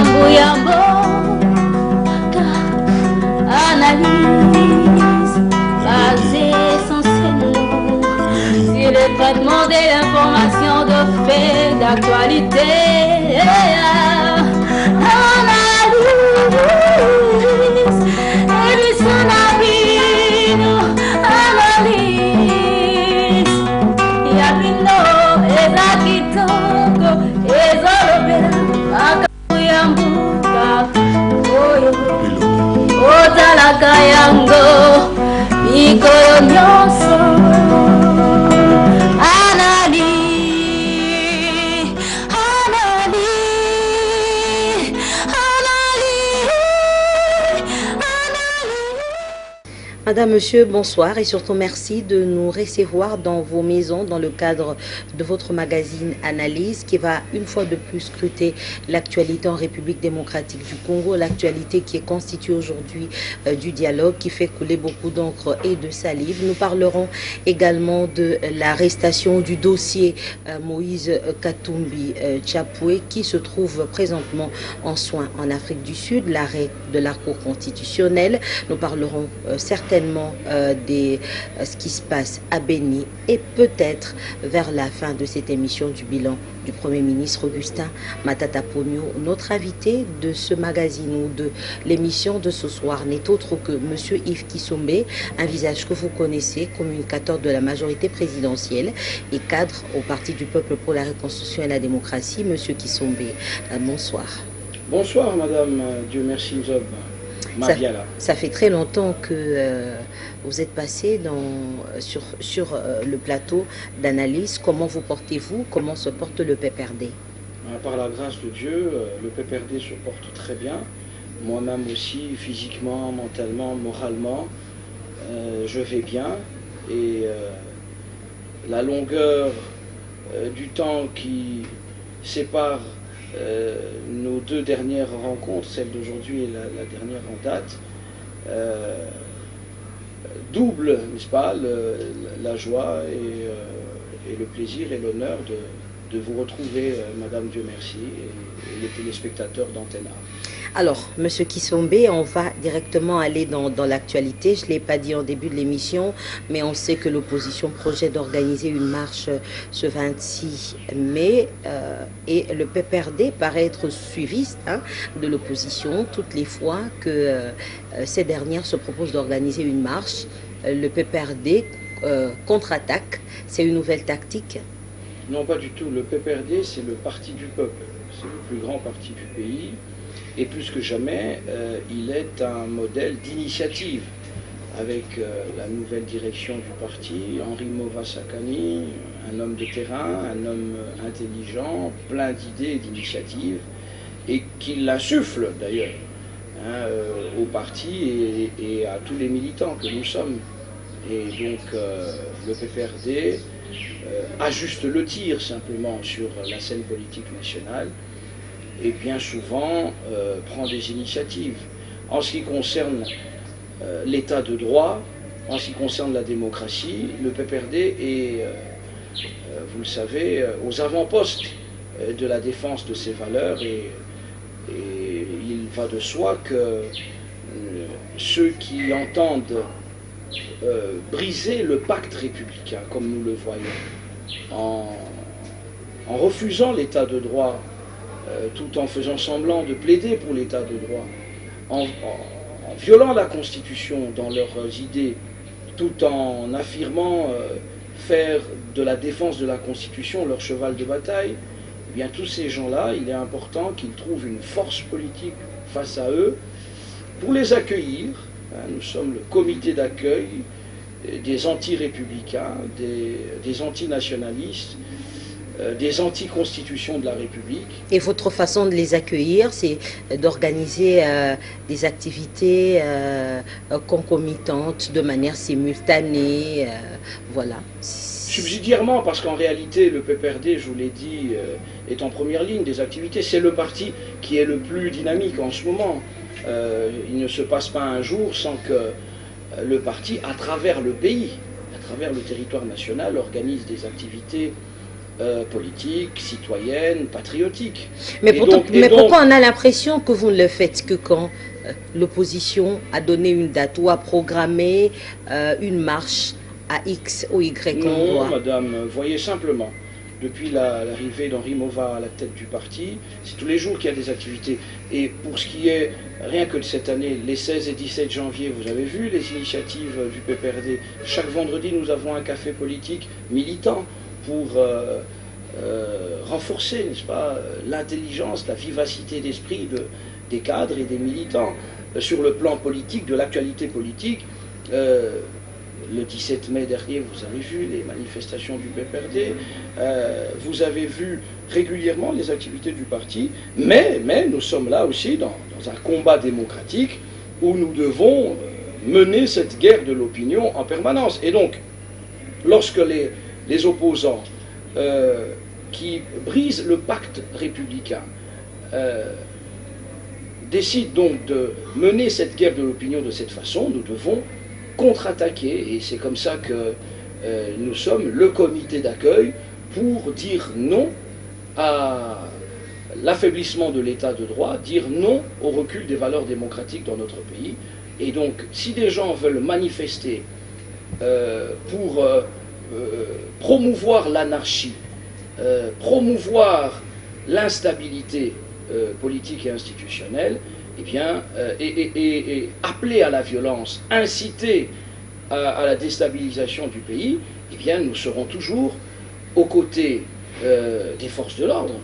Yambo Yambo, analyse basée essentiellement sur le traitement de l'information de fait, d'actualité. Analyse, émission Nabino, analyse. Yabino, Ezakitoko, Ezorobela, Akayambuka, Oyo, Otalaka Yango, Ikoro Nyonso. Madame, Monsieur, bonsoir et surtout merci de nous recevoir dans vos maisons dans le cadre de votre magazine Analyse qui va une fois de plus scruter l'actualité en République démocratique du Congo, l'actualité qui est constituée aujourd'hui du dialogue qui fait couler beaucoup d'encre et de salive. Nous parlerons également de l'arrestation du dossier Moïse Katumbi Tchapoué qui se trouve présentement en soins en Afrique du Sud, l'arrêt de la Cour constitutionnelle. Nous parlerons certainement de ce qui se passe à Béni et peut-être vers la fin de cette émission du bilan du Premier ministre Augustin Matata Ponyo. Notre invité de ce magazine ou de l'émission de ce soir n'est autre que Monsieur Yves Kisombe, un visage que vous connaissez, communicateur de la majorité présidentielle et cadre au Parti du Peuple pour la Reconstruction et la Démocratie. Monsieur Kisombe, bonsoir. Bonsoir Madame, Dieu merci Nzob. Ça fait très longtemps que vous êtes passé sur le plateau d'analyse. Comment vous portez-vous? Comment se porte le PPRD? Par la grâce de Dieu, le PPRD se porte très bien. Moi-même aussi, physiquement, mentalement, moralement, je vais bien. Et la longueur du temps qui sépare nos deux dernières rencontres, celle d'aujourd'hui et la dernière en date, double, n'est-ce pas, la joie et le plaisir et l'honneur de vous retrouver, Madame Dieu merci, et les téléspectateurs d'Antenne A. Alors, Monsieur Kisombe, on va directement aller dans l'actualité. Je ne l'ai pas dit en début de l'émission, mais on sait que l'opposition projette d'organiser une marche ce 26 mai et le PPRD paraît être suiviste de l'opposition. Toutes les fois que ces dernières se proposent d'organiser une marche, le PPRD contre-attaque. C'est une nouvelle tactique? Non, pas du tout. Le PPRD, c'est le parti du peuple. C'est le plus grand parti du pays. Et plus que jamais, il est un modèle d'initiative avec la nouvelle direction du parti, Henri Mova-Sakani, un homme de terrain, un homme intelligent, plein d'idées et d'initiatives, et qui l'insuffle d'ailleurs au parti et à tous les militants que nous sommes. Et donc le PPRD ajuste le tir simplement sur la scène politique nationale et bien souvent prend des initiatives. En ce qui concerne l'état de droit, en ce qui concerne la démocratie, le PPRD est, vous le savez, aux avant-postes de la défense de ses valeurs et il va de soi que ceux qui entendent briser le pacte républicain, comme nous le voyons, en refusant l'état de droit, tout en faisant semblant de plaider pour l'état de droit, en violant la Constitution dans leurs idées, tout en affirmant faire de la défense de la Constitution leur cheval de bataille, eh bien tous ces gens-là, il est important qu'ils trouvent une force politique face à eux pour les accueillir. Nous sommes le comité d'accueil des anti-républicains, des anti-nationalistes, des anti-constitutions de la République. Et votre façon de les accueillir, c'est d'organiser des activités concomitantes de manière simultanée, voilà. Subsidiairement, parce qu'en réalité, le PPRD, je vous l'ai dit, est en première ligne des activités. C'est le parti qui est le plus dynamique en ce moment. Il ne se passe pas un jour sans que le parti, à travers le pays, à travers le territoire national, organise des activités politique, citoyenne, patriotique. Mais pourquoi on a l'impression que vous ne le faites que quand l'opposition a donné une date ou a programmé une marche à X ou Y endroit? Non, madame, voyez simplement, depuis l'arrivée d'Henri Mauvat à la tête du parti, c'est tous les jours qu'il y a des activités. Et pour ce qui est, rien que de cette année, les 16 et 17 janvier, vous avez vu les initiatives du PPRD. Chaque vendredi, nous avons un café politique militant pour renforcer, n'est-ce pas, l'intelligence, la vivacité d'esprit des cadres et des militants. Sur le plan politique, de l'actualité politique, le 17 mai dernier, vous avez vu les manifestations du PPRD, vous avez vu régulièrement les activités du parti, mais nous sommes là aussi dans un combat démocratique où nous devons mener cette guerre de l'opinion en permanence. Et donc, lorsque les opposants qui brisent le pacte républicain décident donc de mener cette guerre de l'opinion de cette façon, nous devons contre-attaquer, et c'est comme ça que nous sommes le comité d'accueil pour dire non à l'affaiblissement de l'état de droit, dire non au recul des valeurs démocratiques dans notre pays. Et donc, si des gens veulent manifester pour promouvoir l'anarchie, promouvoir l'instabilité politique et institutionnelle, eh bien, et appeler à la violence, inciter à la déstabilisation du pays, eh bien, nous serons toujours aux côtés des forces de l'ordre,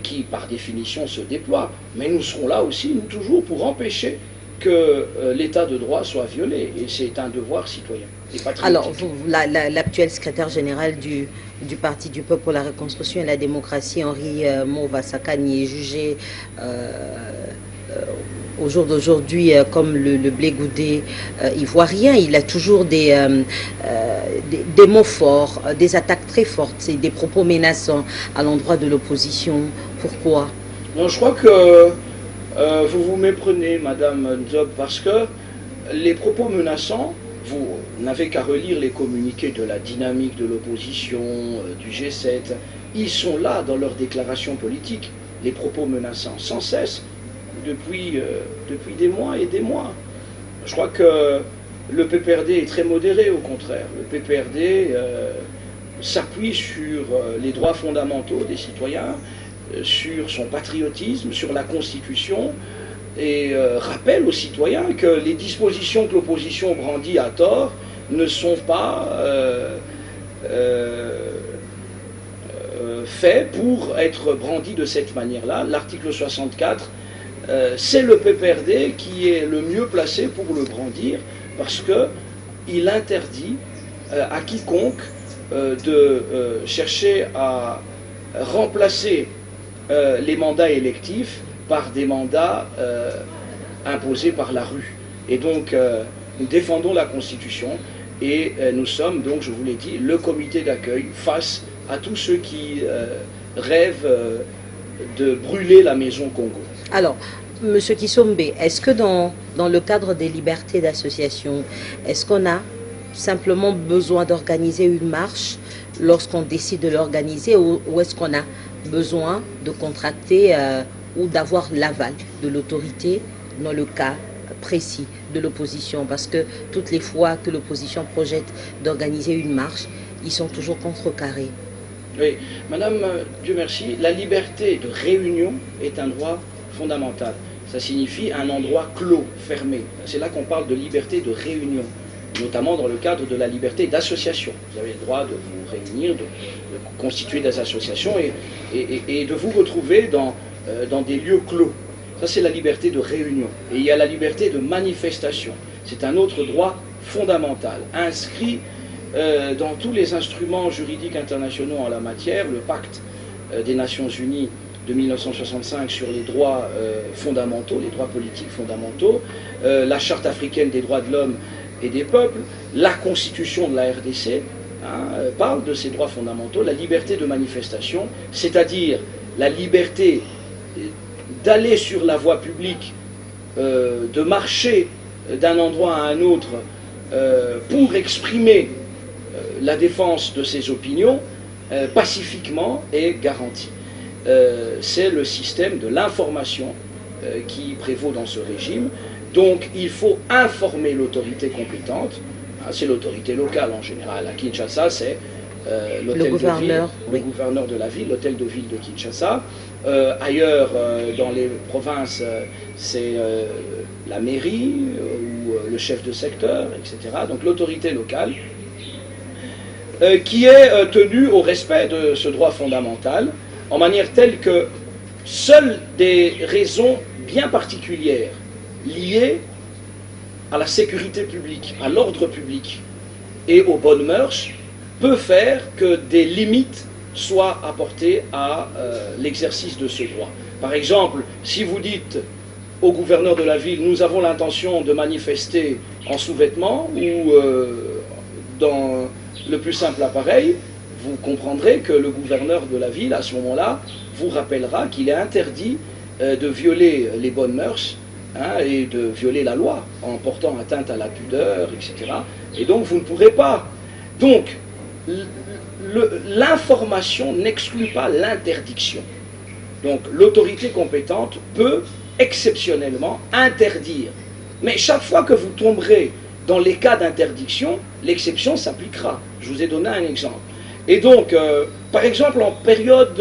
qui par définition se déploient, mais nous serons là aussi, nous toujours, pour empêcher que l'état de droit soit violé, et c'est un devoir citoyen et patriotique. Alors, l'actuel secrétaire général du Parti du Peuple pour la Reconstruction et la Démocratie, Henri Mauvat Sakani, est jugé au jour d'aujourd'hui comme le blé goudé ivoirien. Il a toujours des mots forts, des attaques très fortes, des propos menaçants à l'endroit de l'opposition. Pourquoi? Non, je crois que vous vous méprenez, Madame Nzob, parce que les propos menaçants, vous n'avez qu'à relire les communiqués de la dynamique de l'opposition, du G7. Ils sont là dans leurs déclarations politiques, les propos menaçants, sans cesse, depuis des mois et des mois. Je crois que le PPRD est très modéré, au contraire. Le PPRD s'appuie sur les droits fondamentaux des citoyens, sur son patriotisme, sur la Constitution, et rappelle aux citoyens que les dispositions que l'opposition brandit à tort ne sont pas faits pour être brandis de cette manière-là. L'article 64, c'est le PPRD qui est le mieux placé pour le brandir, parce qu'il interdit à quiconque de chercher à remplacer les mandats électifs par des mandats imposés par la rue. Et donc, nous défendons la Constitution et nous sommes donc, je vous l'ai dit, le comité d'accueil face à tous ceux qui rêvent de brûler la maison Congo. Alors, Monsieur Kisombe, est-ce que dans le cadre des libertés d'association, est-ce qu'on a simplement besoin d'organiser une marche lorsqu'on décide de l'organiser, ou est-ce qu'on a besoin de contracter ou d'avoir l'aval de l'autorité dans le cas précis de l'opposition? Parce que toutes les fois que l'opposition projette d'organiser une marche, ils sont toujours contrecarrés. Oui, Madame, Dieu merci, la liberté de réunion est un droit fondamental. Ça signifie un endroit clos, fermé. C'est là qu'on parle de liberté de réunion, notamment dans le cadre de la liberté d'association. Vous avez le droit de vous réunir, de constituer des associations et de vous retrouver dans des lieux clos. Ça, c'est la liberté de réunion. Et il y a la liberté de manifestation. C'est un autre droit fondamental, inscrit dans tous les instruments juridiques internationaux en la matière, le pacte des Nations Unies de 1965 sur les droits fondamentaux, les droits politiques fondamentaux, la Charte africaine des droits de l'homme et des peuples, la Constitution de la RDC parle de ces droits fondamentaux, la liberté de manifestation, c'est-à-dire la liberté d'aller sur la voie publique, de marcher d'un endroit à un autre pour exprimer la défense de ses opinions, pacifiquement est garantie. C'est le système de l'information qui prévaut dans ce régime. Donc il faut informer l'autorité compétente. C'est l'autorité locale en général. À Kinshasa, c'est le gouverneur de la ville, l'hôtel de ville de Kinshasa. Ailleurs, dans les provinces, c'est la mairie ou le chef de secteur, etc. Donc l'autorité locale qui est tenue au respect de ce droit fondamental en manière telle que seules des raisons bien particulières liées à la sécurité publique, à l'ordre public et aux bonnes mœurs peut faire que des limites soient apportées à l'exercice de ce droit. Par exemple, si vous dites au gouverneur de la ville, nous avons l'intention de manifester en sous-vêtements ou dans le plus simple appareil, vous comprendrez que le gouverneur de la ville, à ce moment-là, vous rappellera qu'il est interdit de violer les bonnes mœurs et de violer la loi en portant atteinte à la pudeur, etc. Et donc vous ne pourrez pas. Donc, l'information n'exclut pas l'interdiction. Donc l'autorité compétente peut exceptionnellement interdire. Mais chaque fois que vous tomberez dans les cas d'interdiction, l'exception s'appliquera. Je vous ai donné un exemple. Et donc, par exemple, en période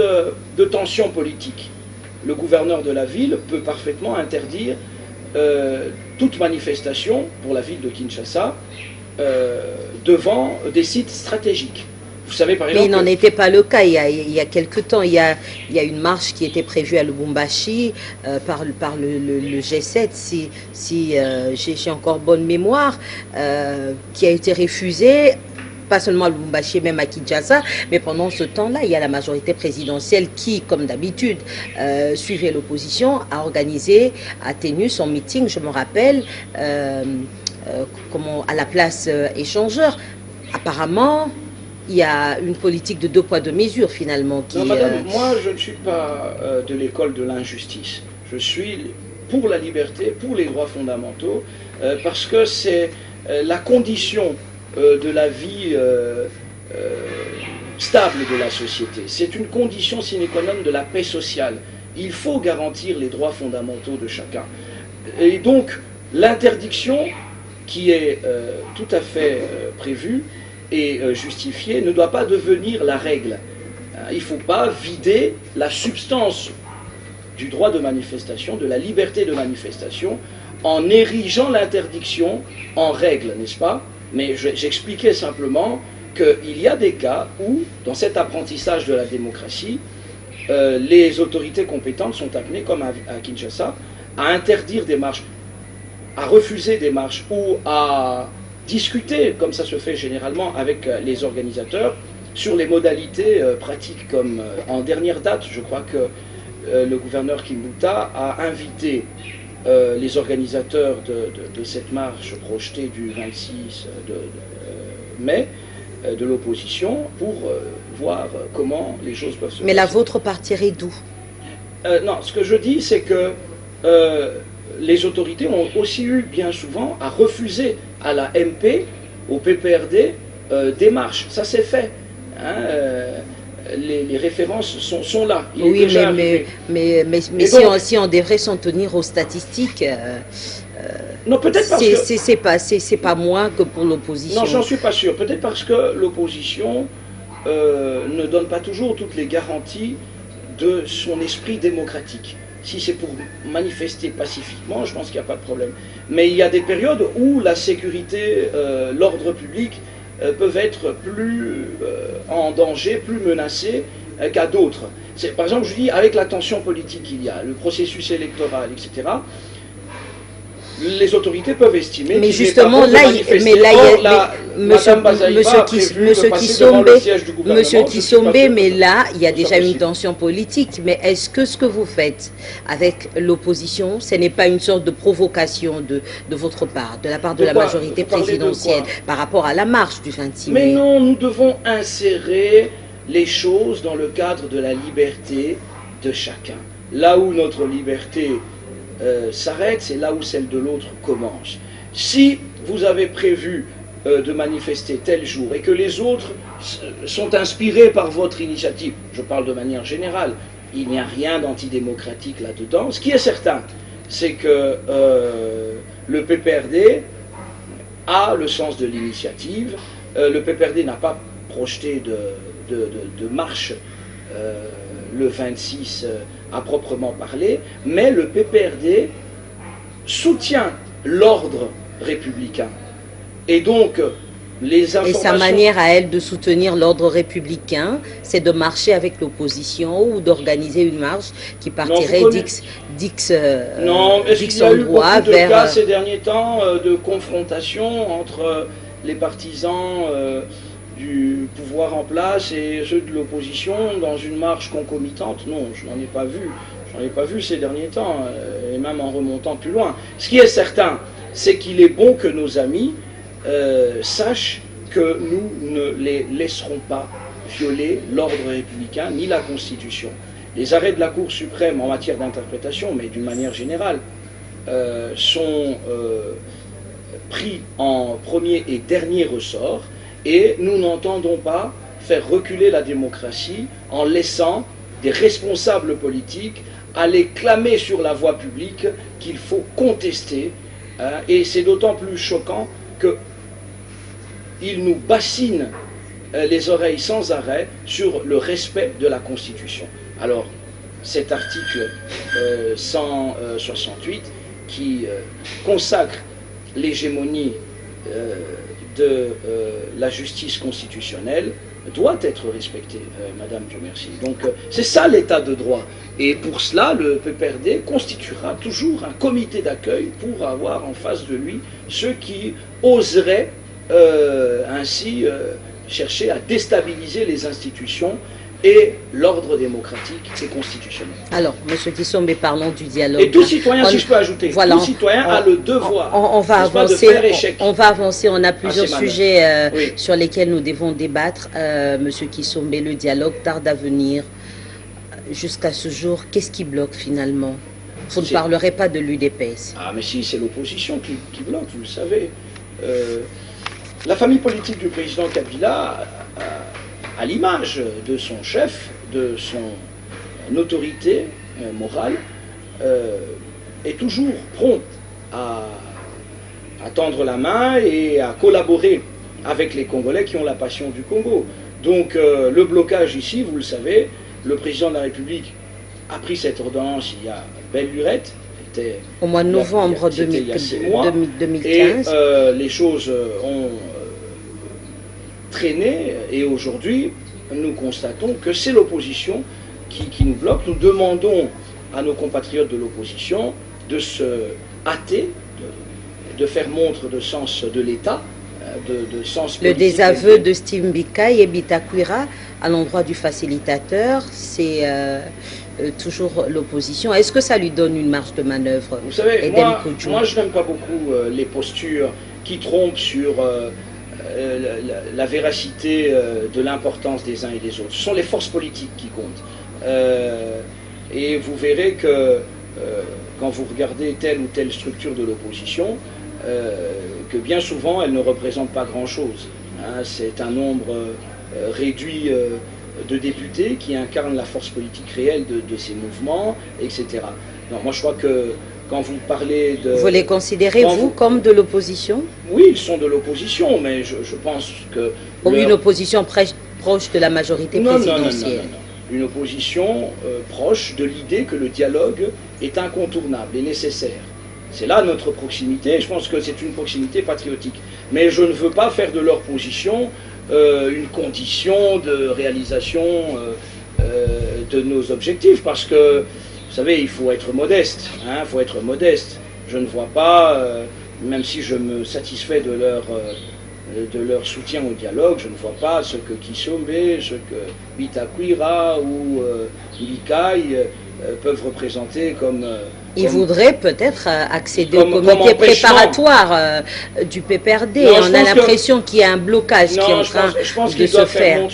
de tension politique, le gouverneur de la ville peut parfaitement interdire toute manifestation pour la ville de Kinshasa devant des sites stratégiques. Vous savez, par exemple, mais il n'en était pas le cas. Il y a quelque temps, il y a une marche qui était prévue à Lubumbashi par le G7, si j'ai encore bonne mémoire, qui a été refusée, pas seulement à Lubumbashi, même à Kinshasa, mais pendant ce temps-là, il y a la majorité présidentielle qui, comme d'habitude, suivait l'opposition, a tenu son meeting, je me rappelle, à la place échangeur. Apparemment, il y a une politique de 2 poids 2 mesures finalement. Non, madame, moi je ne suis pas de l'école de l'injustice. Je suis pour la liberté, pour les droits fondamentaux, parce que c'est la condition de la vie stable de la société. C'est une condition sine qua non de la paix sociale. Il faut garantir les droits fondamentaux de chacun. Et donc, l'interdiction qui est tout à fait prévue et justifiée ne doit pas devenir la règle. Il ne faut pas vider la substance du droit de manifestation, de la liberté de manifestation, en érigeant l'interdiction en règle, n'est-ce pas? Mais j'expliquais simplement qu'il y a des cas où, dans cet apprentissage de la démocratie, les autorités compétentes sont amenées, comme à Kinshasa, à interdire des marches, à refuser des marches ou à discuter, comme ça se fait généralement avec les organisateurs, sur les modalités pratiques. Comme en dernière date, je crois que le gouverneur Kimbuta a invité les organisateurs de cette marche projetée du 26 mai de l'opposition pour voir comment les choses peuvent se passer. Mais la vôtre partirait d'où? Non, ce que je dis, c'est que les autorités ont aussi eu bien souvent à refuser à la MP, au PPRD, des marches. Ça s'est fait. Les références sont là. Oui, mais donc, si on devrait s'en tenir aux statistiques, non, peut-être parce que c'est pas moins que pour l'opposition. Non, j'en suis pas sûr. Peut-être parce que l'opposition ne donne pas toujours toutes les garanties de son esprit démocratique. Si c'est pour manifester pacifiquement, je pense qu'il n'y a pas de problème. Mais il y a des périodes où la sécurité, l'ordre public peuvent être plus en danger, plus menacés qu'à d'autres. Par exemple, je dis, avec la tension politique qu'il y a, le processus électoral, etc., les autorités peuvent estimer mais qu'il justement, n'est pas bon de manifester. Monsieur Kisombe, mais là, il y a déjà une tension politique. Mais est-ce que ce que vous faites avec l'opposition, ce n'est pas une sorte de provocation de votre part, de la part de la majorité présidentielle, par rapport à la marche du 26 mai? Mais non, nous devons insérer les choses dans le cadre de la liberté de chacun. Là où notre liberté s'arrête, c'est là où celle de l'autre commence. Si vous avez prévu de manifester tel jour et que les autres sont inspirés par votre initiative, je parle de manière générale, il n'y a rien d'antidémocratique là-dedans. Ce qui est certain, c'est que le PPRD a le sens de l'initiative. Le PPRD n'a pas projeté de marche le 26 à proprement parler, mais le PPRD soutient l'ordre républicain. Et donc, les informations... Et sa manière à elle de soutenir l'ordre républicain, c'est de marcher avec l'opposition ou d'organiser une marche qui partirait d'Ix-endroit vers... Il y a eu beaucoup de cas ces derniers temps de confrontation entre les partisans du pouvoir en place et ceux de l'opposition dans une marche concomitante. Non, je n'en ai pas vu. Je n'en ai pas vu ces derniers temps, et même en remontant plus loin. Ce qui est certain, c'est qu'il est bon que nos amis sachent que nous ne les laisserons pas violer l'ordre républicain ni la Constitution. Les arrêts de la Cour suprême en matière d'interprétation, mais d'une manière générale, sont pris en premier et dernier ressort, et nous n'entendons pas faire reculer la démocratie en laissant des responsables politiques aller clamer sur la voie publique qu'il faut contester, et c'est d'autant plus choquant qu'ils nous bassinent les oreilles sans arrêt sur le respect de la Constitution. Alors, cet article 168 qui consacre l'hégémonie de la justice constitutionnelle doit être respecté, Madame, Dieu merci. Donc c'est ça l'état de droit. Et pour cela, le PPRD constituera toujours un comité d'accueil pour avoir en face de lui ceux qui oseraient ainsi chercher à déstabiliser les institutions et l'ordre démocratique et constitutionnel. Alors, M. Kissombe, parlons du dialogue. Et tout citoyen, si je peux ajouter, tout citoyen a le devoir on va avancer, de faire échec. On va avancer, on a plusieurs sujets oui, sur lesquels nous devons débattre. M. Kissombe, le dialogue tarde à venir. Jusqu'à ce jour, qu'est-ce qui bloque finalement? Vous ne parlerez pas de l'UDPS. Ah mais si, c'est l'opposition qui bloque, vous le savez. La famille politique du président Kabila, à l'image de son chef, de son autorité morale, est toujours prompt à tendre la main et à collaborer avec les Congolais qui ont la passion du Congo. Donc le blocage ici, vous le savez, le président de la République a pris cette ordonnance il y a belle lurette, au mois de novembre 2015. Et les choses ont traîné, et aujourd'hui nous constatons que c'est l'opposition qui nous bloque. Nous demandons à nos compatriotes de l'opposition de se hâter, de faire montre de sens de l'État, de sens politique. Le désaveu de Steve Mbika et Bitakwira à l'endroit du facilitateur, c'est toujours l'opposition. Est-ce que ça lui donne une marge de manœuvre? Vous savez, moi je n'aime pas beaucoup les postures qui trompent sur la véracité de l'importance des uns et des autres. Ce sont les forces politiques qui comptent. Et vous verrez que quand vous regardez telle ou telle structure de l'opposition, que bien souvent elle ne représente pas grand-chose. Hein, c'est un nombre réduit de députés qui incarnent la force politique réelle de ces mouvements, etc. Donc moi je crois que quand vous parlez de... Vous les considérez, vous, comme de l'opposition? Oui, ils sont de l'opposition, mais je pense que... Ou une opposition proche de la majorité présidentielle? Non. Une opposition proche de l'idée que le dialogue est incontournable et nécessaire. C'est là notre proximité, je pense que c'est une proximité patriotique. Mais je ne veux pas faire de leur position une condition de réalisation de nos objectifs, parce que, vous savez, il faut être modeste, hein, faut être modeste. Je ne vois pas, même si je me satisfais de leur soutien au dialogue, je ne vois pas ce que Kissombe, ce que Bitakwira ou Likai peuvent représenter comme... Ils voudraient peut-être accéder au comité préparatoire du PPRD. Non, on a l'impression qu'il y a un blocage qui est en train de se faire.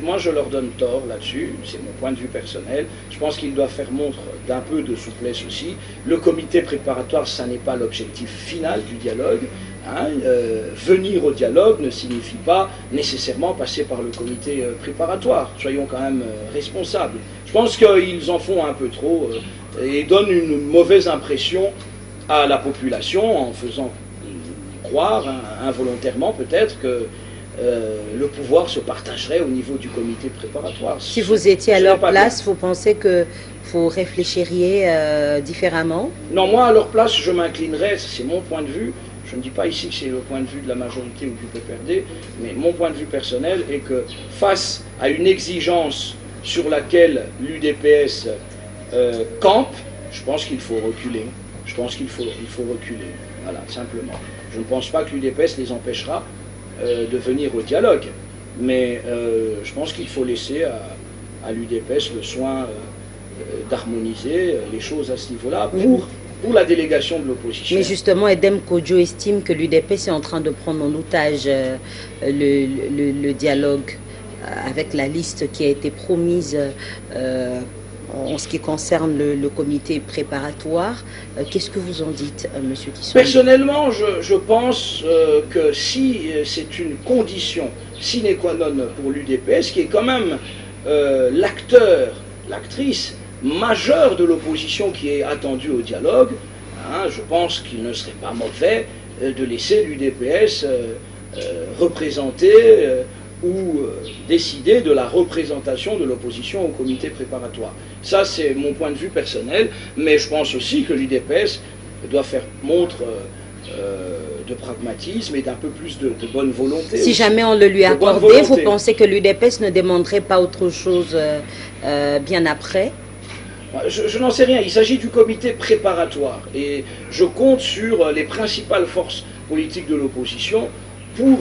Moi, je leur donne tort là-dessus, c'est mon point de vue personnel. Je pense qu'ils doivent faire montre d'un peu de souplesse aussi. Le comité préparatoire, ça n'est pas l'objectif final du dialogue. Hein, venir au dialogue ne signifie pas nécessairement passer par le comité préparatoire. Soyons quand même responsables. Je pense qu'ils en font un peu trop et donnent une mauvaise impression à la population en faisant croire, involontairement peut-être, que le pouvoir se partagerait au niveau du comité préparatoire. Si vous étiez à leur place, vous pensez que vous réfléchiriez différemment? Non, moi à leur place, je m'inclinerais, c'est mon point de vue. Je ne dis pas ici que c'est le point de vue de la majorité ou du PPRD, mais mon point de vue personnel est que face à une exigence sur laquelle l'UDPS campe, je pense qu'il faut reculer. Je pense qu'il faut reculer. Voilà, simplement. Je ne pense pas que l'UDPS les empêchera de venir au dialogue, mais je pense qu'il faut laisser à l'UDPS le soin d'harmoniser les choses à ce niveau-là pour la délégation de l'opposition. Mais justement, Edem Kodjo estime que l'UDPS est en train de prendre en otage le dialogue avec la liste qui a été promise en ce qui concerne le comité préparatoire. Qu'est-ce que vous en dites, Monsieur Kisson? Personnellement, je pense que si c'est une condition sine qua non pour l'UDPS, qui est quand même l'acteur, l'actrice majeure de l'opposition qui est attendue au dialogue, hein, je pense qu'il ne serait pas mauvais de laisser l'UDPS représenter ou décider de la représentation de l'opposition au comité préparatoire. Ça, c'est mon point de vue personnel, mais je pense aussi que l'UDPS doit faire montre de pragmatisme et d'un peu plus de bonne volonté. Si jamais on le lui accordait, vous pensez que l'UDPS ne demanderait pas autre chose bien après? Je n'en sais rien, il s'agit du comité préparatoire et je compte sur les principales forces politiques de l'opposition pour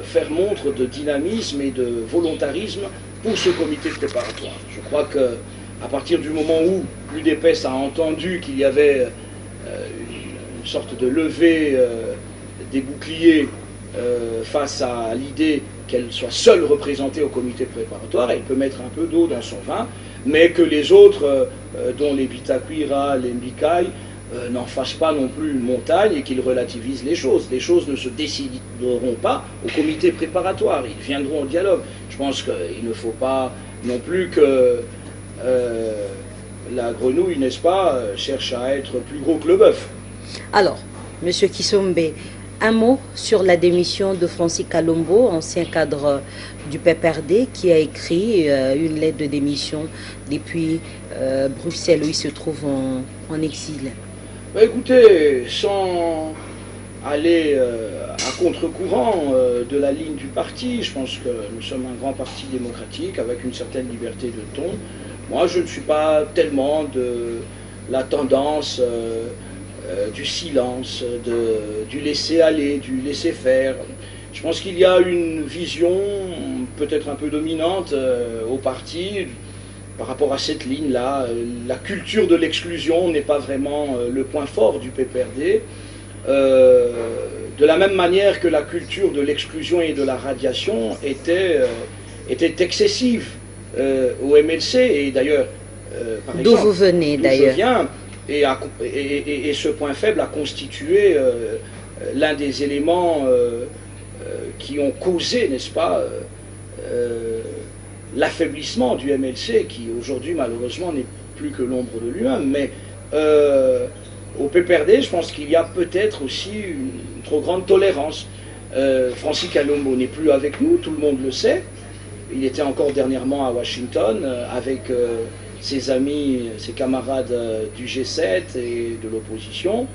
faire montre de dynamisme et de volontarisme pour ce comité préparatoire. Je crois qu'à partir du moment où l'UDPS a entendu qu'il y avait une sorte de levée des boucliers face à l'idée qu'elle soit seule représentée au comité préparatoire, elle peut mettre un peu d'eau dans son vin, mais que les autres, dont les Bitakwira, les Mbikai, n'en fassent pas non plus une montagne et qu'ils relativisent les choses. Les choses ne se décideront pas au comité préparatoire, ils viendront au dialogue. Je pense qu'il ne faut pas non plus que la grenouille, n'est-ce pas, cherche à être plus gros que le bœuf. Alors, Monsieur Kisombe, un mot sur la démission de Francis Kalombo, ancien cadre du PPRD, qui a écrit une lettre de démission depuis Bruxelles, où il se trouve en exil. Écoutez, sans aller à contre-courant de la ligne du parti, je pense que nous sommes un grand parti démocratique avec une certaine liberté de ton. Moi, je ne suis pas tellement de la tendance du silence, du laisser-aller, du laisser-faire. Je pense qu'il y a une vision peut-être un peu dominante au parti par rapport à cette ligne-là. La culture de l'exclusion n'est pas vraiment le point fort du PPRD. De la même manière que la culture de l'exclusion et de la radiation était excessive au MLC, et d'ailleurs, par exemple, d'où vous venez d'ailleurs. Je viens, et ce point faible a constitué l'un des éléments qui ont causé, n'est-ce pas, l'affaiblissement du MLC, qui aujourd'hui malheureusement n'est plus que l'ombre de lui-même. Mais au PPRD, je pense qu'il y a peut-être aussi une trop grande tolérance. Francis Kalombo n'est plus avec nous, tout le monde le sait. Il était encore dernièrement à Washington avec ses amis, ses camarades du G7 et de l'opposition.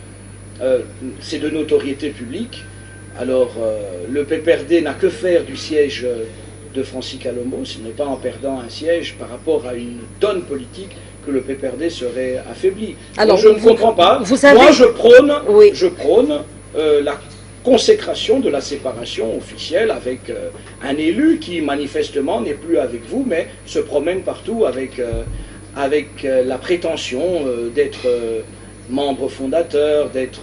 C'est de notoriété publique. Alors le PPRD n'a que faire du siège de Francis Kalombo, ce n'est pas en perdant un siège par rapport à une donne politique que le PPRD serait affaibli. Alors, je ne comprends pas. Moi, je prône la consécration de la séparation officielle avec un élu qui manifestement n'est plus avec vous, mais se promène partout avec la prétention d'être membre fondateur, d'être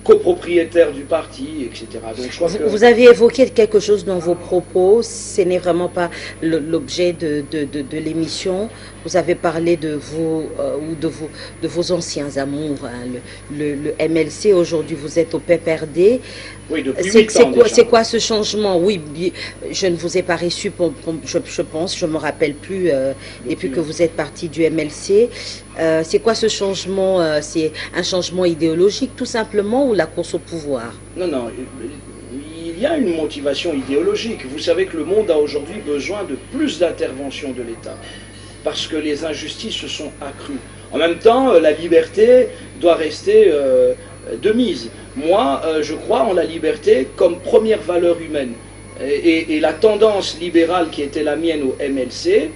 copropriétaire du parti, etc. Donc, je crois que... Vous avez évoqué quelque chose dans vos propos, ce n'est vraiment pas l'objet de l'émission. Vous avez parlé de vos anciens amours, hein, le MLC. Aujourd'hui, vous êtes au PPRD. Oui, depuis 8 ans déjà. C'est quoi ce changement? Oui, je ne vous ai pas reçu, je pense, je ne me rappelle plus, depuis que vous êtes parti du MLC. C'est quoi ce changement? C'est un changement idéologique tout simplement ou la course au pouvoir? Non, non, il y a une motivation idéologique. Vous savez que le monde a aujourd'hui besoin de plus d'intervention de l'État parce que les injustices se sont accrues. En même temps, la liberté doit rester de mise. Moi, je crois en la liberté comme première valeur humaine. Et la tendance libérale qui était la mienne au MLC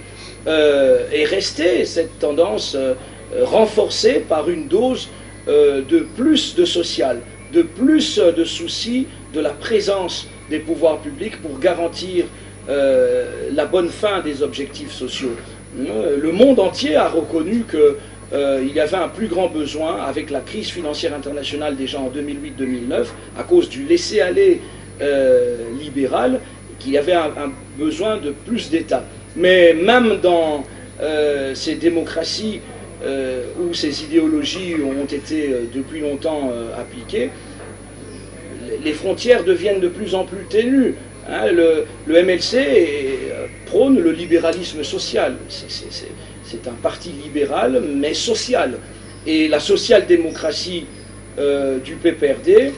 est restée, cette tendance renforcée par une dose de plus de social, de plus de soucis de la présence des pouvoirs publics pour garantir la bonne fin des objectifs sociaux. Le monde entier a reconnu qu'il y avait un plus grand besoin, avec la crise financière internationale déjà en 2008-2009, à cause du laisser-aller libéral, qu'il y avait un besoin de plus d'État. Mais même dans ces démocraties où ces idéologies ont été depuis longtemps appliquées, les frontières deviennent de plus en plus ténues. Hein, le MLC prône le libéralisme social. C'est un parti libéral, mais social. Et la social-démocratie du PPRD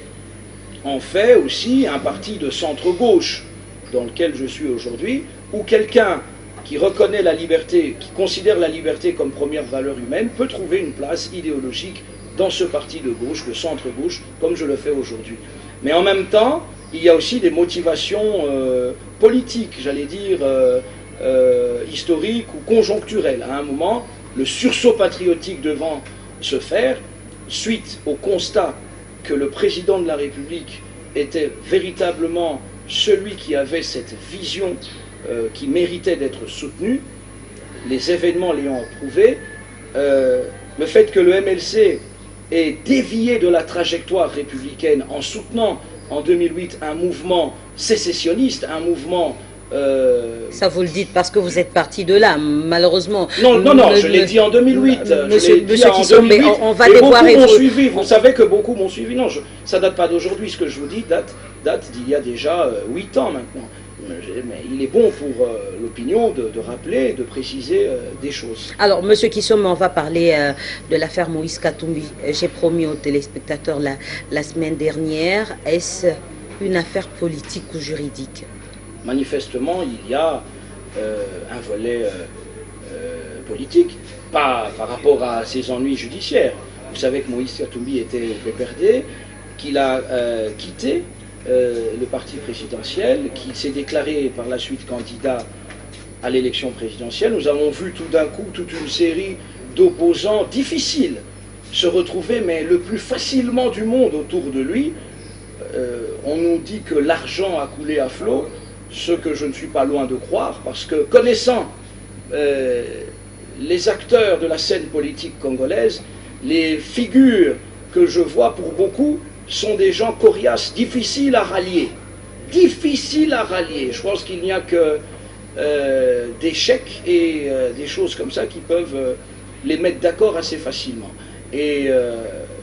en fait aussi un parti de centre-gauche, dans lequel je suis aujourd'hui, où quelqu'un qui reconnaît la liberté, qui considère la liberté comme première valeur humaine, peut trouver une place idéologique dans ce parti de gauche, de centre-gauche, comme je le fais aujourd'hui. Mais en même temps, il y a aussi des motivations politiques, j'allais dire historiques ou conjoncturelles. À un moment, le sursaut patriotique devant se faire, suite au constat que le président de la République était véritablement celui qui avait cette vision qui méritait d'être soutenue, les événements l'ayant prouvé, le fait que le MLC ait dévié de la trajectoire républicaine en soutenant en 2008 un mouvement sécessionniste, un mouvement... Ça vous le dites parce que vous êtes parti de là, malheureusement. Non, je l'ai dit en 2008. Monsieur Kisson, mais on va devoir... Beaucoup m'ont suivi, vous savez que beaucoup m'ont suivi. Non, ça date pas d'aujourd'hui, ce que je vous dis date d'il y a déjà 8 ans maintenant. Mais il est bon pour l'opinion de rappeler, de préciser des choses. Alors, Monsieur Kissom, on va parler de l'affaire Moïse Katumbi. J'ai promis aux téléspectateurs la semaine dernière. Est-ce une affaire politique ou juridique? Manifestement, il y a un volet politique, pas par rapport à ses ennuis judiciaires. Vous savez que Moïse Katumbi était au PPRD, qu'il a quitté le parti présidentiel, qu'il s'est déclaré par la suite candidat à l'élection présidentielle. Nous avons vu tout d'un coup toute une série d'opposants difficiles se retrouver, mais le plus facilement du monde autour de lui. On nous dit que l'argent a coulé à flot, ce que je ne suis pas loin de croire, parce que connaissant les acteurs de la scène politique congolaise, les figures que je vois pour beaucoup sont des gens coriaces, difficiles à rallier. Difficiles à rallier. Je pense qu'il n'y a que des chèques et des choses comme ça qui peuvent les mettre d'accord assez facilement. Et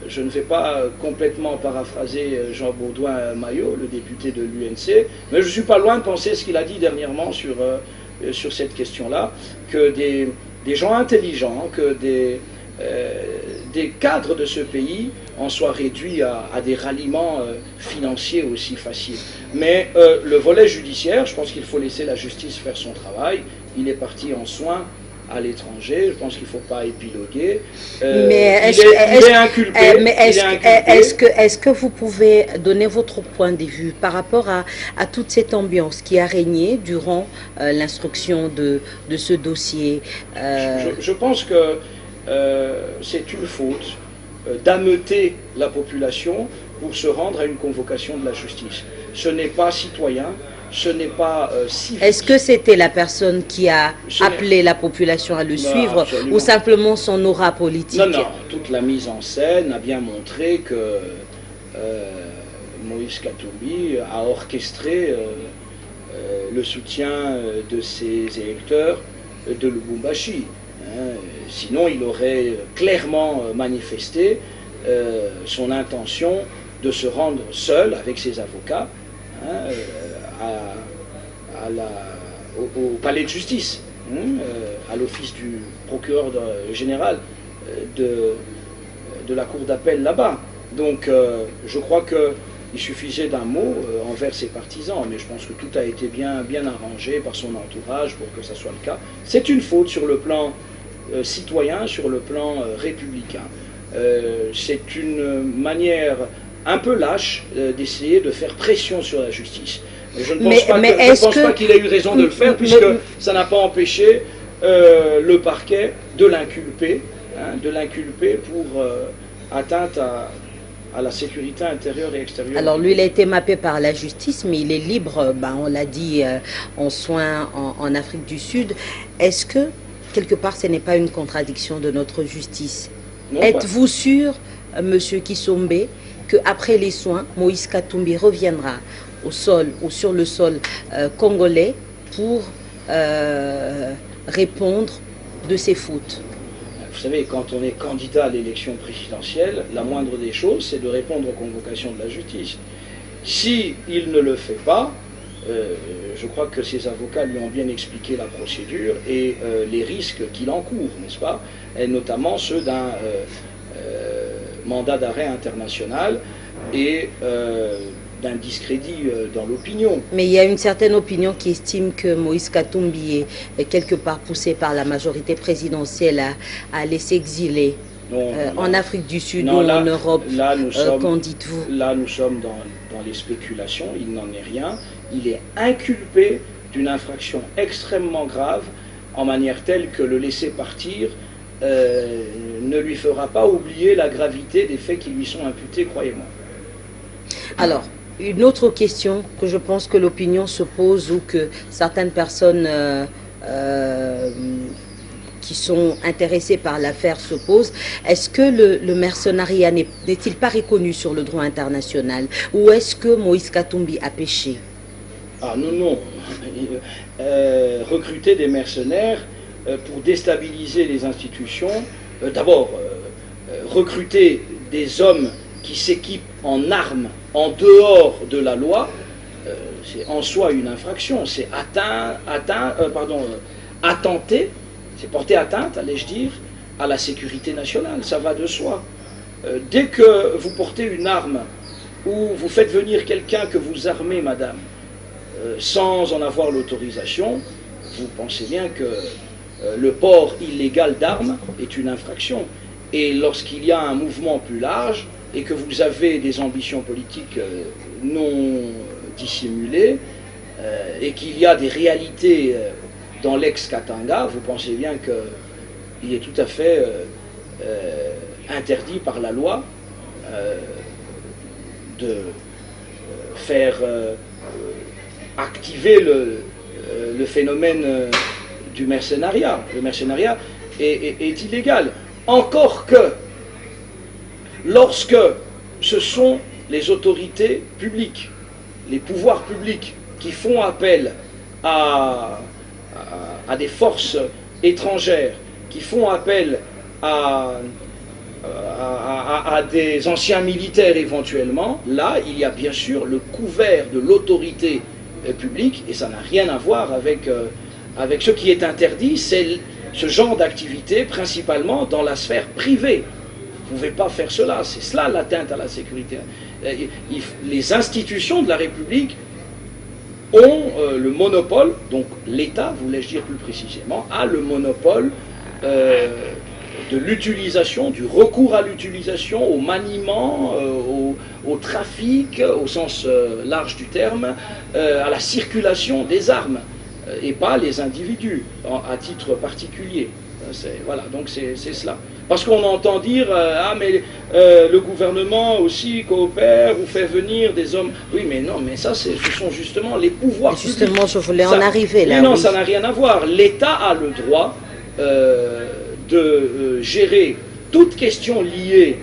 je ne vais pas complètement paraphraser Jean Baudouin-Maillot, le député de l'UNC, mais je ne suis pas loin de penser ce qu'il a dit dernièrement sur cette question-là, que des gens intelligents, que des cadres de ce pays en soient réduits à des ralliements financiers aussi faciles. Mais le volet judiciaire, je pense qu'il faut laisser la justice faire son travail. Il est parti en soins à l'étranger, je pense qu'il ne faut pas épiloguer. Mais il est inculpé. Mais est-ce que vous pouvez donner votre point de vue par rapport à toute cette ambiance qui a régné durant l'instruction de ce dossier? Je pense que c'est une faute d'ameuter la population pour se rendre à une convocation de la justice. Ce n'est pas citoyen, ce n'est pas civique. Est-ce que c'était la personne qui a appelé la population à le suivre, absolument, ou simplement son aura politique? Non, toute la mise en scène a bien montré que Moïse Katumbi a orchestré le soutien de ses électeurs de Lubumbashi. Sinon, il aurait clairement manifesté son intention de se rendre seul avec ses avocats au palais de justice, à l'office du procureur général de la cour d'appel là-bas. Donc je crois qu'il suffisait d'un mot envers ses partisans, mais je pense que tout a été bien arrangé par son entourage pour que ça soit le cas. C'est une faute sur le plan citoyen, sur le plan républicain. C'est une manière un peu lâche d'essayer de faire pression sur la justice. Je ne pense pas qu'il ait eu raison de le faire, puisque ça n'a pas empêché le parquet de l'inculper, pour atteinte à la sécurité intérieure et extérieure. Alors lui, il a été mappé par la justice, mais il est libre, on l'a dit, en soins en Afrique du Sud. Est-ce que, quelque part, ce n'est pas une contradiction de notre justice? Êtes-vous sûr, Monsieur Kisombe, qu'après les soins, Moïse Katumbi reviendra au sol ou sur le sol congolais pour répondre de ses fautes? Vous savez, quand on est candidat à l'élection présidentielle, la moindre des choses, c'est de répondre aux convocations de la justice. S'il ne le fait pas, je crois que ses avocats lui ont bien expliqué la procédure et les risques qu'il encourt, n'est-ce pas? Et notamment ceux d'un mandat d'arrêt international et d'un discrédit dans l'opinion. Mais il y a une certaine opinion qui estime que Moïse Katumbi est quelque part poussé par la majorité présidentielle à aller s'exiler en Afrique du Sud ou en Europe. Qu'en dites-vous? Là, nous sommes dans les spéculations, il n'en est rien. Il est inculpé d'une infraction extrêmement grave, en manière telle que le laisser partir ne lui fera pas oublier la gravité des faits qui lui sont imputés, croyez-moi. Alors, une autre question que je pense que l'opinion se pose ou que certaines personnes qui sont intéressées par l'affaire se posent, est-ce que le mercenariat n'est-il pas reconnu sur le droit international? Ou est-ce que Moïse Katumbi a péché? Ah non. Recruter des mercenaires pour déstabiliser les institutions, d'abord recruter des hommes qui s'équipent en armes en dehors de la loi, c'est en soi une infraction, c'est attenter, c'est porter atteinte, allais-je dire, à la sécurité nationale, ça va de soi. Dès que vous portez une arme ou vous faites venir quelqu'un que vous armez, madame, sans en avoir l'autorisation, vous pensez bien que le port illégal d'armes est une infraction. Et lorsqu'il y a un mouvement plus large, et que vous avez des ambitions politiques non dissimulées, et qu'il y a des réalités dans l'ex-Katanga, vous pensez bien qu'il est tout à fait interdit par la loi de faire activer le phénomène du mercenariat. Le mercenariat est illégal. Encore que lorsque ce sont les autorités publiques, les pouvoirs publics qui font appel à des forces étrangères, qui font appel à des anciens militaires éventuellement, là il y a bien sûr le couvert de l'autorité publique, et ça n'a rien à voir avec ce qui est interdit, c'est ce genre d'activité principalement dans la sphère privée. Vous ne pouvez pas faire cela, c'est cela l'atteinte à la sécurité. Les institutions de la République ont le monopole, donc l'État, voulais-je dire plus précisément, a le monopole de l'utilisation, du recours à l'utilisation, au maniement, au trafic, au sens large du terme, à la circulation des armes, et pas les individus, à titre particulier. Voilà, donc c'est cela. Parce qu'on entend dire, mais le gouvernement aussi coopère ou fait venir des hommes. Oui, mais non, mais ça, ce sont justement les pouvoirs publics. Justement, je voulais en arriver là. Mais non, oui. Ça n'a rien à voir. L'État a le droit de gérer toute question liée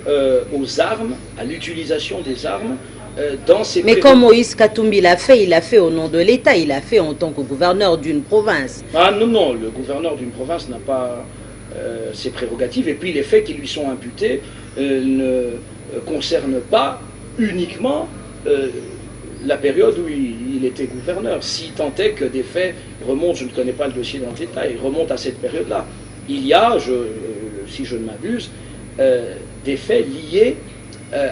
aux armes, à l'utilisation des armes dans ces Mais comme Moïse Katumbi l'a fait, il l'a fait au nom de l'État, il l'a fait en tant que gouverneur d'une province. Ah non, non, le gouverneur d'une province n'a pas ses prérogatives, et puis les faits qui lui sont imputés ne concernent pas uniquement la période où il était gouverneur. Si tant est que des faits remontent, je ne connais pas le dossier dans le détail, remontent à cette période-là. Il y a, si je ne m'abuse, des faits liés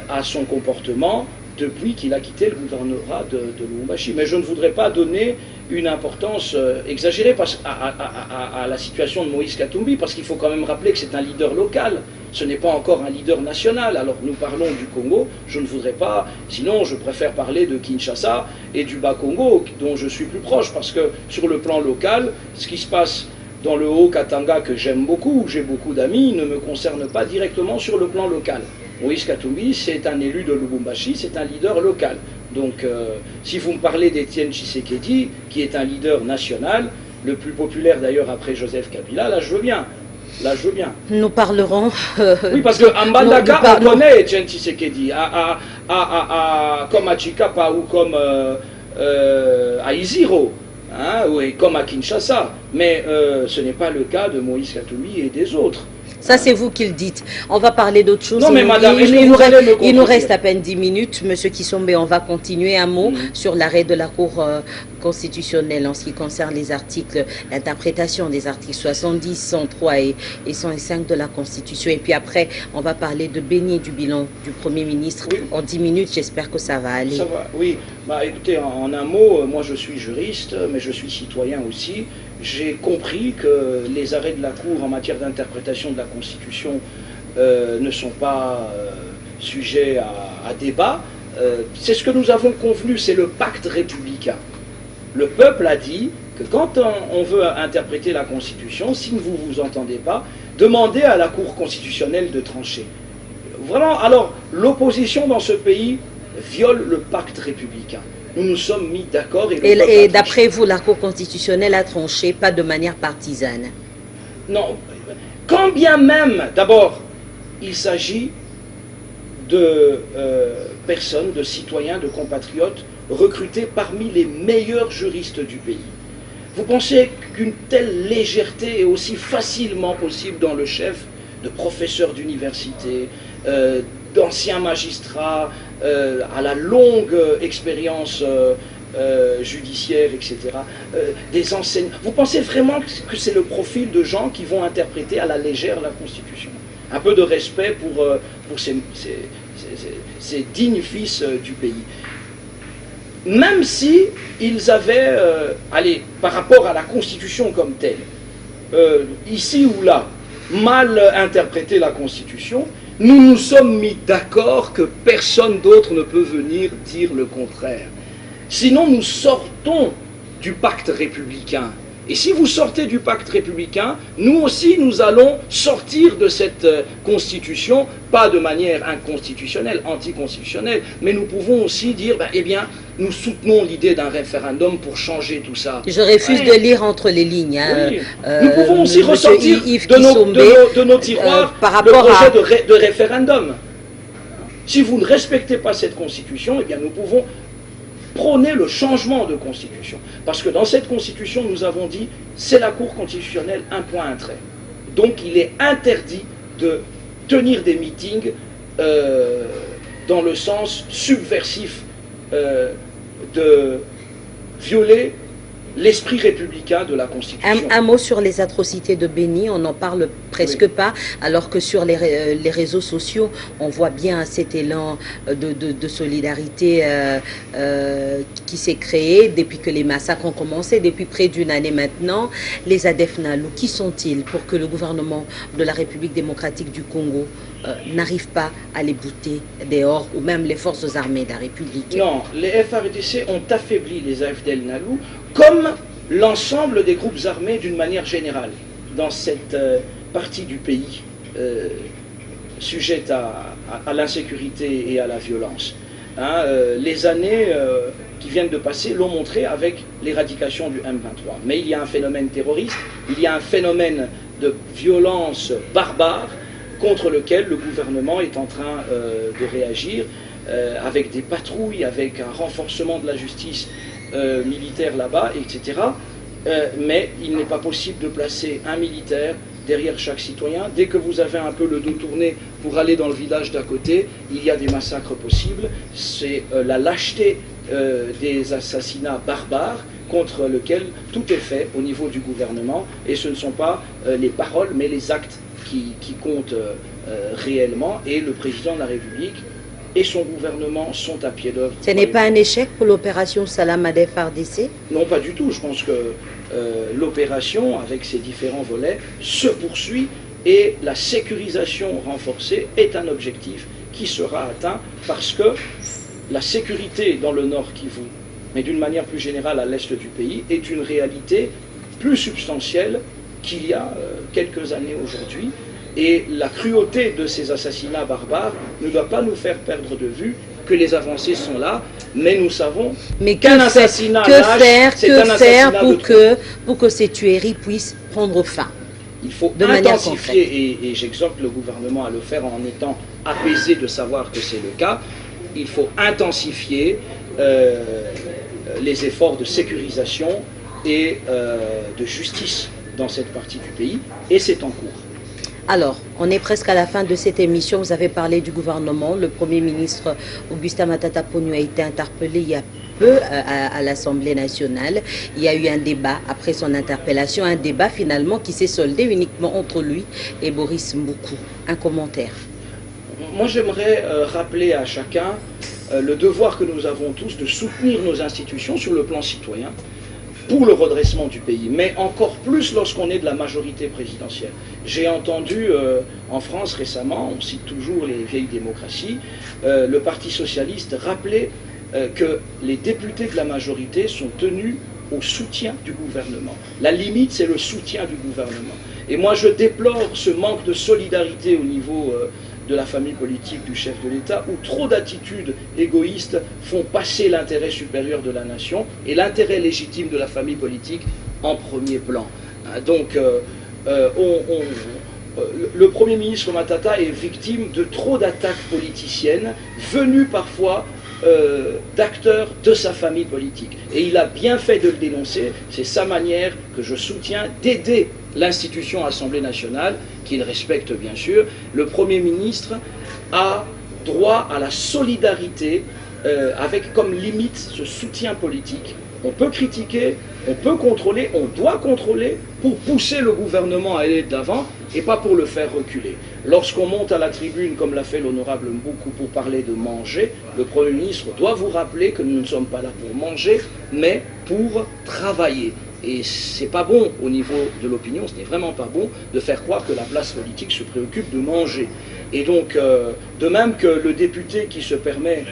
à son comportement depuis qu'il a quitté le gouvernorat de Lubumbashi. Mais je ne voudrais pas donner une importance exagérée à la situation de Moïse Katumbi, parce qu'il faut quand même rappeler que c'est un leader local, ce n'est pas encore un leader national. Alors nous parlons du Congo, je ne voudrais pas, sinon je préfère parler de Kinshasa et du Bas-Congo, dont je suis plus proche, parce que sur le plan local, ce qui se passe dans le Haut-Katanga, que j'aime beaucoup, où j'ai beaucoup d'amis, ne me concerne pas directement sur le plan local. Moïse Katumbi, c'est un élu de Lubumbashi, c'est un leader local. Donc, si vous me parlez d'Étienne Tshisekedi, qui est un leader national, le plus populaire d'ailleurs après Joseph Kabila, là je veux bien. Là je veux bien. Nous parlerons... Oui, parce qu'en Mbandaka, on connaît Étienne Tshisekedi, comme à Chikapa ou comme à Iziro, hein, oui, comme à Kinshasa. Mais ce n'est pas le cas de Moïse Katumbi et des autres. Ça, c'est vous qui le dites. On va parler d'autre chose. Non, mais madame, il nous reste à peine 10 minutes. Monsieur Kisombe, on va continuer un mot sur l'arrêt de la Cour constitutionnelle en ce qui concerne les articles, l'interprétation des articles 70, 103 et 105 de la Constitution. Et puis après, on va parler de Béni, du bilan du Premier ministre. Oui. En 10 minutes, j'espère que ça va aller. Ça va, oui. Bah, écoutez, en un mot, moi je suis juriste, mais je suis citoyen aussi. J'ai compris que les arrêts de la Cour en matière d'interprétation de la Constitution ne sont pas sujets à débat. C'est ce que nous avons convenu, c'est le pacte républicain. Le peuple a dit que quand on veut interpréter la Constitution, si vous ne vous entendez pas, demandez à la Cour constitutionnelle de trancher. Vraiment, alors, l'opposition dans ce pays viole le pacte républicain. Nous nous sommes mis d'accord. Et d'après vous, la Cour constitutionnelle a tranché, pas de manière partisane? Non. Quand bien même, d'abord, il s'agit de personnes, de citoyens, de compatriotes recrutés parmi les meilleurs juristes du pays. Vous pensez qu'une telle légèreté est aussi facilement possible dans le chef de professeurs d'université, d'anciens magistrats, à la longue expérience judiciaire, etc., des enseignants. Vous pensez vraiment que c'est le profil de gens qui vont interpréter à la légère la Constitution? Un peu de respect pour ces dignes fils du pays. Même si ils avaient, allez, par rapport à la Constitution comme telle, ici ou là, mal interprété la Constitution, nous nous sommes mis d'accord que personne d'autre ne peut venir dire le contraire. Sinon, nous sortons du pacte républicain. Et si vous sortez du pacte républicain, nous aussi, nous allons sortir de cette constitution, pas de manière inconstitutionnelle, anticonstitutionnelle, mais nous pouvons aussi dire, ben, eh bien, nous soutenons l'idée d'un référendum pour changer tout ça. Je refuse de lire entre les lignes. Hein. Oui. Nous pouvons aussi ressortir de nos tiroirs par le rapport projet de référendum. Si vous ne respectez pas cette constitution, eh bien, nous pouvons prôner le changement de constitution. Parce que dans cette constitution, nous avons dit, c'est la Cour constitutionnelle, un point, un trait. Donc il est interdit de tenir des meetings dans le sens subversif de violer l'esprit républicain de la Constitution. Un mot sur les atrocités de Béni, on n'en parle presque pas, alors que sur les réseaux sociaux, on voit bien cet élan de solidarité qui s'est créé depuis que les massacres ont commencé, depuis près d'une année maintenant. Les ADF Nalu, qui sont-ils pour que le gouvernement de la République démocratique du Congo n'arrive pas à les bouter dehors, ou même les forces armées de la République? Non, les FARDC ont affaibli les AFDL Nalu, comme l'ensemble des groupes armés d'une manière générale, dans cette partie du pays sujette à l'insécurité et à la violence. Hein, les années qui viennent de passer l'ont montré avec l'éradication du M23. Mais il y a un phénomène terroriste, il y a un phénomène de violence barbare contre lequel le gouvernement est en train de réagir avec des patrouilles, avec un renforcement de la justice militaire là-bas, etc. Mais il n'est pas possible de placer un militaire derrière chaque citoyen. Dès que vous avez un peu le dos tourné pour aller dans le village d'à côté, il y a des massacres possibles. C'est la lâcheté des assassinats barbares contre lequel tout est fait au niveau du gouvernement, et ce ne sont pas les paroles mais les actes qui comptent réellement, et le président de la République et son gouvernement sont à pied d'œuvre. Ce n'est pas un échec pour l'opération Salamandé FARDC? Non, pas du tout. Je pense que l'opération, avec ses différents volets, se poursuit, et la sécurisation renforcée est un objectif qui sera atteint, parce que la sécurité dans le Nord Kivu, mais d'une manière plus générale à l'est du pays, est une réalité plus substantielle qu'il y a quelques années aujourd'hui. Et la cruauté de ces assassinats barbares ne doit pas nous faire perdre de vue que les avancées sont là, mais nous savons qu'un assassinat pour que ces tueries puissent prendre fin. Il faut intensifier, et j'exhorte le gouvernement à le faire en étant apaisé de savoir que c'est le cas. Il faut intensifier les efforts de sécurisation et de justice dans cette partie du pays, et c'est en cours. Alors, on est presque à la fin de cette émission. Vous avez parlé du gouvernement. Le Premier ministre Augustin Matata Ponyo a été interpellé il y a peu à l'Assemblée nationale. Il y a eu un débat après son interpellation, un débat finalement qui s'est soldé uniquement entre lui et Boris Mboukou. Un commentaire. Moi, j'aimerais rappeler à chacun le devoir que nous avons tous de soutenir nos institutions sur le plan citoyen pour le redressement du pays, mais encore plus lorsqu'on est de la majorité présidentielle. J'ai entendu en France récemment, on cite toujours les vieilles démocraties, le Parti socialiste rappeler que les députés de la majorité sont tenus au soutien du gouvernement. La limite, c'est le soutien du gouvernement. Et moi, je déplore ce manque de solidarité au niveau de la famille politique du chef de l'État, où trop d'attitudes égoïstes font passer l'intérêt supérieur de la nation et l'intérêt légitime de la famille politique en premier plan. Donc, le Premier ministre Matata est victime de trop d'attaques politiciennes, venues parfois d'acteurs de sa famille politique. Et il a bien fait de le dénoncer. C'est sa manière, que je soutiens, d'aider l'institution Assemblée nationale, qu'il respecte bien sûr. Le Premier ministre a droit à la solidarité avec comme limite ce soutien politique. On peut critiquer, on peut contrôler, on doit contrôler pour pousser le gouvernement à aller de l'avant et pas pour le faire reculer. Lorsqu'on monte à la tribune, comme l'a fait l'honorable Mboukou, pour parler de manger, le Premier ministre doit vous rappeler que nous ne sommes pas là pour manger, mais pour travailler. Et c'est pas bon au niveau de l'opinion, ce n'est vraiment pas bon de faire croire que la classe politique se préoccupe de manger. Et donc, de même que le député qui se permet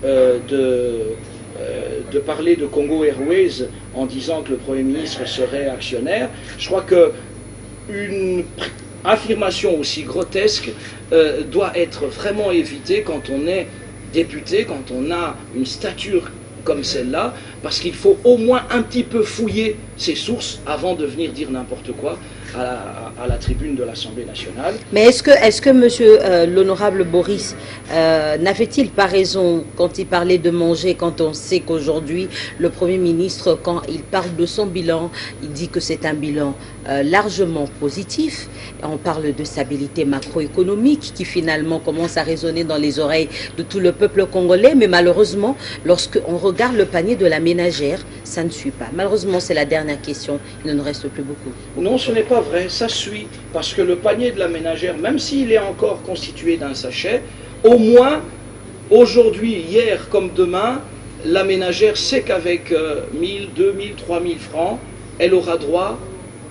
de parler de Congo Airways en disant que le Premier ministre serait actionnaire, je crois qu'une affirmation aussi grotesque doit être vraiment évitée quand on est député, quand on a une stature comme celle-là, parce qu'il faut au moins un petit peu fouiller ses sources avant de venir dire n'importe quoi à la tribune de l'Assemblée nationale. Mais est-ce que monsieur l'honorable Boris n'avait-il pas raison quand il parlait de manger, quand on sait qu'aujourd'hui le Premier ministre, quand il parle de son bilan, il dit que c'est un bilan largement positif. On parle de stabilité macroéconomique qui finalement commence à résonner dans les oreilles de tout le peuple congolais, mais malheureusement, lorsqu'on regarde le panier de la ménagère, ça ne suit pas. Malheureusement, c'est la dernière question, il ne nous reste plus beaucoup. Non, ce n'est pas vrai, ça suit, parce que le panier de la ménagère, même s'il est encore constitué d'un sachet, au moins, aujourd'hui, hier comme demain, la ménagère sait qu'avec 1000, 2000, 3000 francs, elle aura droit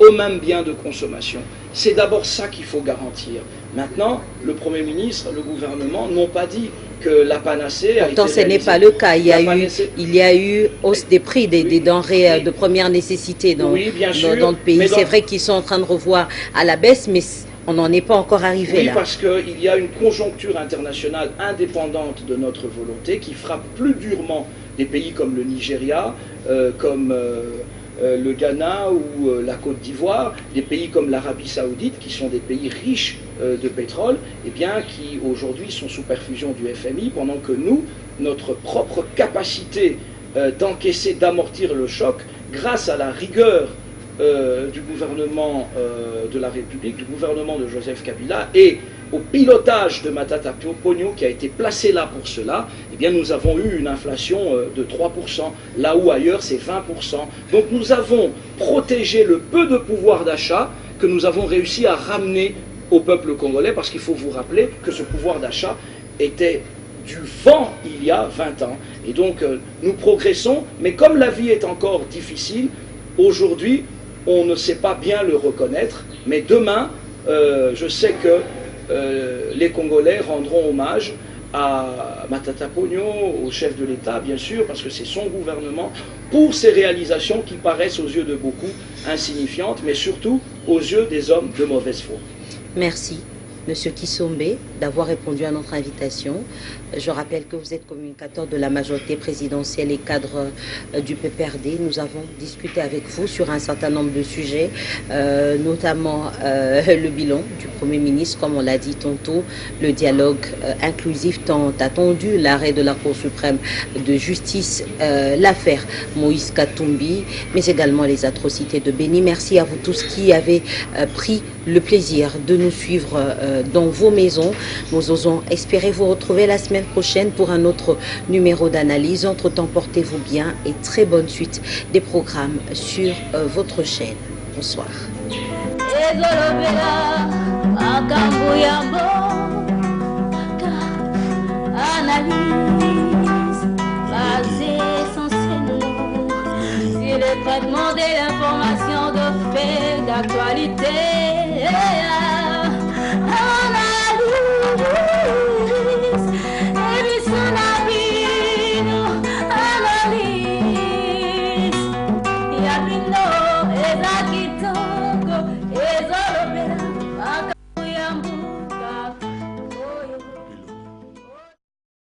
aux mêmes biens de consommation. C'est d'abord ça qu'il faut garantir. Maintenant, le Premier ministre, le gouvernement n'ont pas dit que la panacée a été Pourtant, ce n'est pas le cas. Il y a eu hausse des prix des denrées de première nécessité dans le pays. C'est vrai qu'ils sont en train de revoir à la baisse, mais on n'en est pas encore arrivé là. Oui, parce qu'il y a une conjoncture internationale indépendante de notre volonté qui frappe plus durement des pays comme le Nigeria, comme le Ghana ou la Côte d'Ivoire, des pays comme l'Arabie Saoudite, qui sont des pays riches de pétrole, et bien, qui aujourd'hui sont sous perfusion du FMI, pendant que nous, notre propre capacité d'encaisser, d'amortir le choc, grâce à la rigueur du gouvernement de la République, du gouvernement de Joseph Kabila, et au pilotage de Matata Ponyo qui a été placé là pour cela, eh bien nous avons eu une inflation de 3%, là où ailleurs c'est 20%. Donc nous avons protégé le peu de pouvoir d'achat que nous avons réussi à ramener au peuple congolais, parce qu'il faut vous rappeler que ce pouvoir d'achat était du vent il y a 20 ans. Et donc nous progressons, mais comme la vie est encore difficile, aujourd'hui on ne sait pas bien le reconnaître, mais demain je sais que les Congolais rendront hommage à Matata Ponyo, au chef de l'État, bien sûr, parce que c'est son gouvernement, pour ses réalisations qui paraissent aux yeux de beaucoup insignifiantes, mais surtout aux yeux des hommes de mauvaise foi. Merci, Monsieur Kisombe, d'avoir répondu à notre invitation. Je rappelle que vous êtes communicateur de la majorité présidentielle et cadre du PPRD. Nous avons discuté avec vous sur un certain nombre de sujets, notamment le bilan du Premier ministre, comme on l'a dit tantôt, le dialogue inclusif tant attendu, l'arrêt de la Cour suprême de justice, l'affaire Moïse Katumbi, mais également les atrocités de Béni. Merci à vous tous qui avez pris le plaisir de nous suivre dans vos maisons. Nous osons espérer vous retrouver la semaine prochaine pour un autre numéro d'analyse. Entre-temps, portez-vous bien et très bonne suite des programmes sur votre chaîne. Bonsoir. Le traitement de l'information de fait d'actualité.